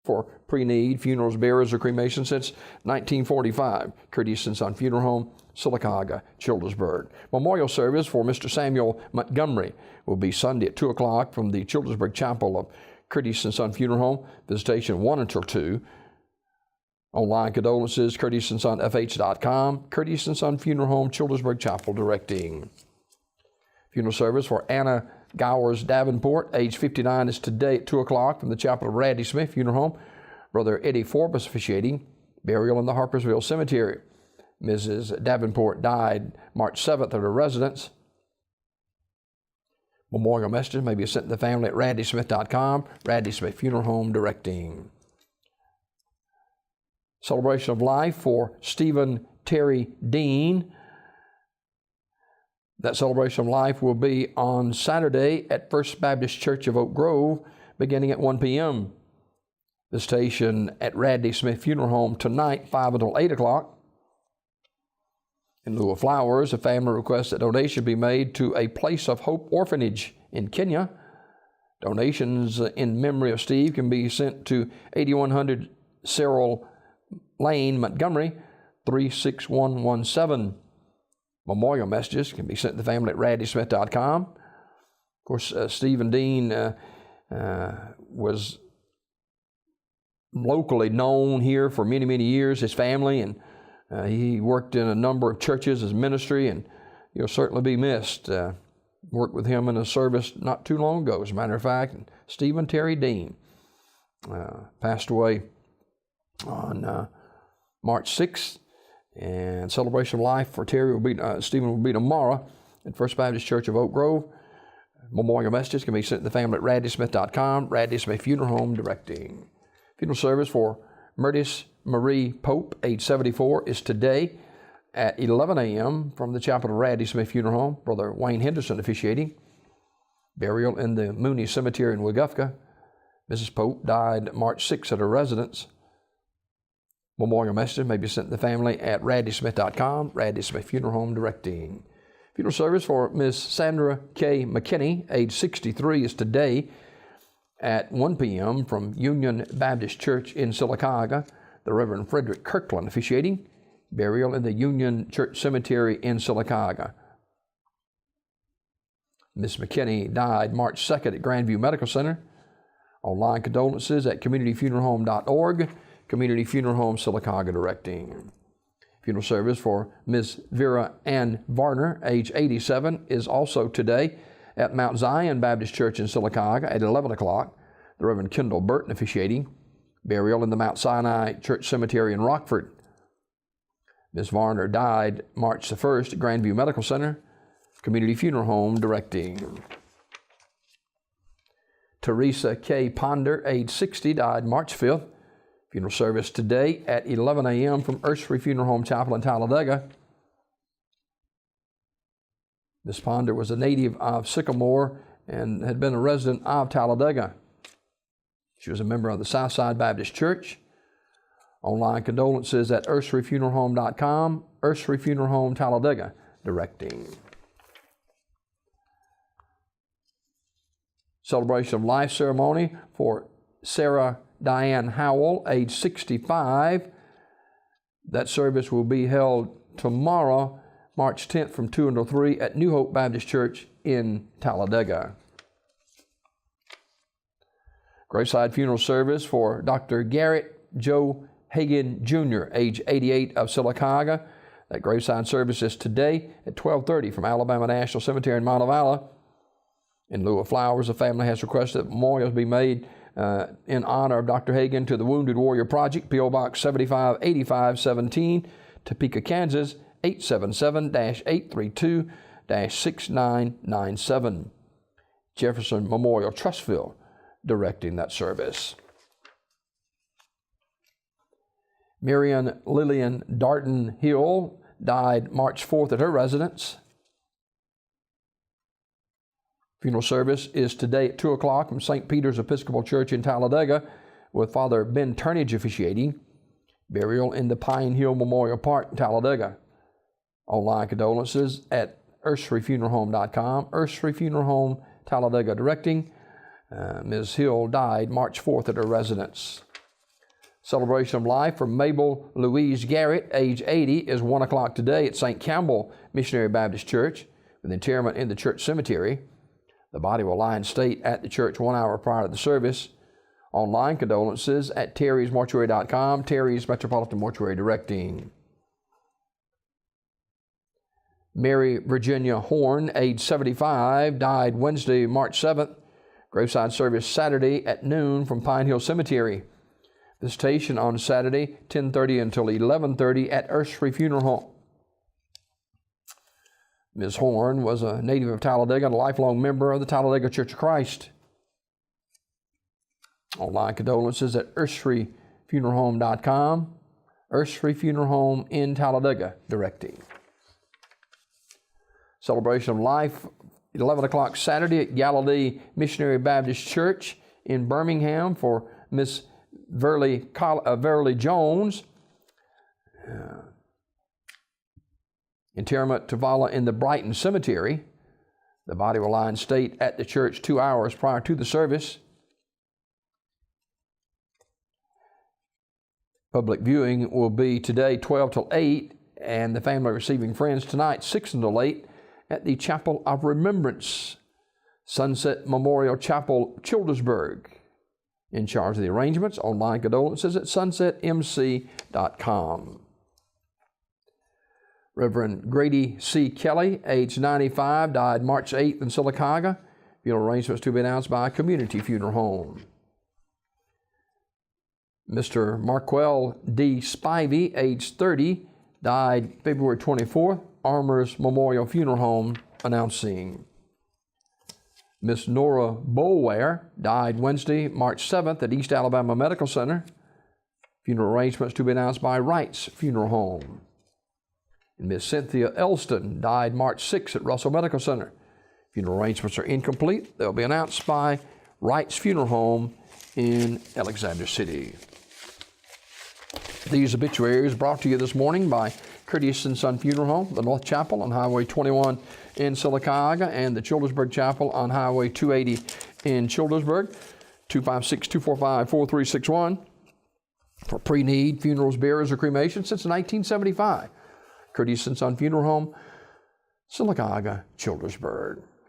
for pre-need funerals, burials, or cremation since 1945. Curtis & Son Funeral Home, Sylacauga, Childersburg. Memorial service for Mr. Samuel Montgomery will be Sunday at 2 o'clock from the Childersburg Chapel of Curtis & Son Funeral Home. Visitation 1 until 2. Online condolences, curtisonfh.com. Curtis & Son Funeral Home, Childersburg Chapel, directing. Funeral service for Anna Gowers Davenport, age 59, is today at 2 o'clock from the Chapel of Radley Smith Funeral Home. Brother Eddie Forbes officiating. Burial in the Harpersville Cemetery. Mrs. Davenport died March 7th at her residence. Memorial messages may be sent to the family at radleysmith.com. Radley Smith Funeral Home, directing. Celebration of life for Stephen Terry Dean. That celebration of life will be on Saturday at First Baptist Church of Oak Grove, beginning at 1 p.m. Visitation at Radley Smith Funeral Home tonight, 5 until 8 o'clock. In lieu of flowers, a family requests that donation be made to a Place of Hope orphanage in Kenya. Donations in memory of Steve can be sent to 8100 Cyril Lane, Montgomery, 36117. Memorial messages can be sent to the family at radleysmith.com. Of course, Stephen Dean was locally known here for many, many years, his family, and he worked in a number of churches as ministry, and he'll certainly be missed. Worked with him in a service not too long ago, as a matter of fact. Stephen Terry Dean passed away on March 6th, and celebration of life for Terry will be Stephen will be tomorrow at First Baptist Church of Oak Grove. Memorial messages can be sent to the family at radleysmith.com. Radley Smith Funeral Home, directing. Funeral service for Murtis Marie Pope, age 74, is today at 11 a.m. from the Chapel of Radley Smith Funeral Home. Brother Wayne Henderson officiating. Burial in the Mooney Cemetery in Weguffka. Mrs. Pope died March 6th at her residence. Memorial messages may be sent to the family at radleysmith.com. Radley Smith Funeral Home, directing. Funeral service for Miss Sandra K. McKinney, age 63, is today at 1 p.m. from Union Baptist Church in Sylacauga. The Reverend Frederick Kirkland officiating. Burial in the Union Church Cemetery in Sylacauga. Miss McKinney died March 2nd at Grandview Medical Center. Online condolences at communityfuneralhome.org. Community Funeral Home, Sylacauga, directing. Funeral service for Miss Vera Ann Varner, age 87, is also today at Mount Zion Baptist Church in Sylacauga at 11 o'clock. The Reverend Kendall Burton officiating. Burial in the Mount Sinai Church Cemetery in Rockford. Miss Varner died March the 1st at Grandview Medical Center. Community Funeral Home, directing. Teresa K. Ponder, age 60, died March 5th. Funeral service today at 11 a.m. from Ursary Funeral Home Chapel in Talladega. Miss Ponder was a native of Sycamore and had been a resident of Talladega. She was a member of the Southside Baptist Church. Online condolences at ursaryfuneralhome.com. Ursary Funeral Home, Talladega, directing. Celebration of life ceremony for Sarah Diane Howell, age 65. That service will be held tomorrow, March 10th from 2 until 3 at New Hope Baptist Church in Talladega. Graveside funeral service for Dr. Garrett Joe Hagan Jr., age 88, of Sylacauga. That graveside service is today at 12:30 from Alabama National Cemetery in Montevallo. In lieu of flowers, the family has requested that memorials be made in honor of Dr. Hagan to the Wounded Warrior Project, P.O. Box 758517, Topeka, Kansas, 877-832-6997. Jefferson Memorial Trustville directing that service. Marion Lillian Darton Hill died March 4th at her residence. Funeral service is today at 2 o'clock from St. Peter's Episcopal Church in Talladega, with Father Ben Turnage officiating. Burial in the Pine Hill Memorial Park in Talladega. Online condolences at ursaryfuneralhome.com. Ursary Funeral Home, Talladega, directing. Ms. Hill died March 4th at her residence. Celebration of life for Mabel Louise Garrett, age 80, is 1 o'clock today at St. Campbell Missionary Baptist Church, with interment in the church cemetery. The body will lie in state at the church 1 hour prior to the service. Online condolences at terrysmortuary.com, Terry's Metropolitan Mortuary Directing. Mary Virginia Horn, age 75, died Wednesday, March 7th. Graveside service Saturday at noon from Pine Hill Cemetery. Visitation on Saturday, 10:30 until 11:30 at Earthsbury Funeral Home. Ms. Horn was a native of Talladega and a lifelong member of the Talladega Church of Christ. Online condolences at earthsburyfuneralhome.com, Earthsbury Funeral Home in Talladega directing. Celebration of life, 11 o'clock Saturday at Galilee Missionary Baptist Church in Birmingham for Miss Verley Jones. Interment to Vala in the Brighton Cemetery. The body will lie in state at the church 2 hours prior to the service. Public viewing will be today 12 till 8, and the family receiving friends tonight 6 until 8 at the Chapel of Remembrance, Sunset Memorial Chapel, Childersburg. In charge of the arrangements, online condolences at sunsetmc.com. Reverend Grady C. Kelly, age 95, died March 8th in Sylacauga. Funeral arrangements to be announced by Community Funeral Home. Mr. Marquell D. Spivey, age 30, died February 24th, Armours Memorial Funeral Home, announcing. Miss Nora Boulware died Wednesday, March 7th at East Alabama Medical Center. Funeral arrangements to be announced by Wright's Funeral Home. And Miss Cynthia Elston died March 6th at Russell Medical Center. Funeral arrangements are incomplete. They'll be announced by Wright's Funeral Home in Alexander City. These obituaries brought to you this morning by Curtis & Son Funeral Home, the North Chapel on Highway 21 in Sylacauga, and the Childersburg Chapel on Highway 280 in Childersburg. 256-245-4361 for pre-need funerals, burials, or cremation since 1975. Curtis & Son Funeral Home, Sylacauga, Childersburg.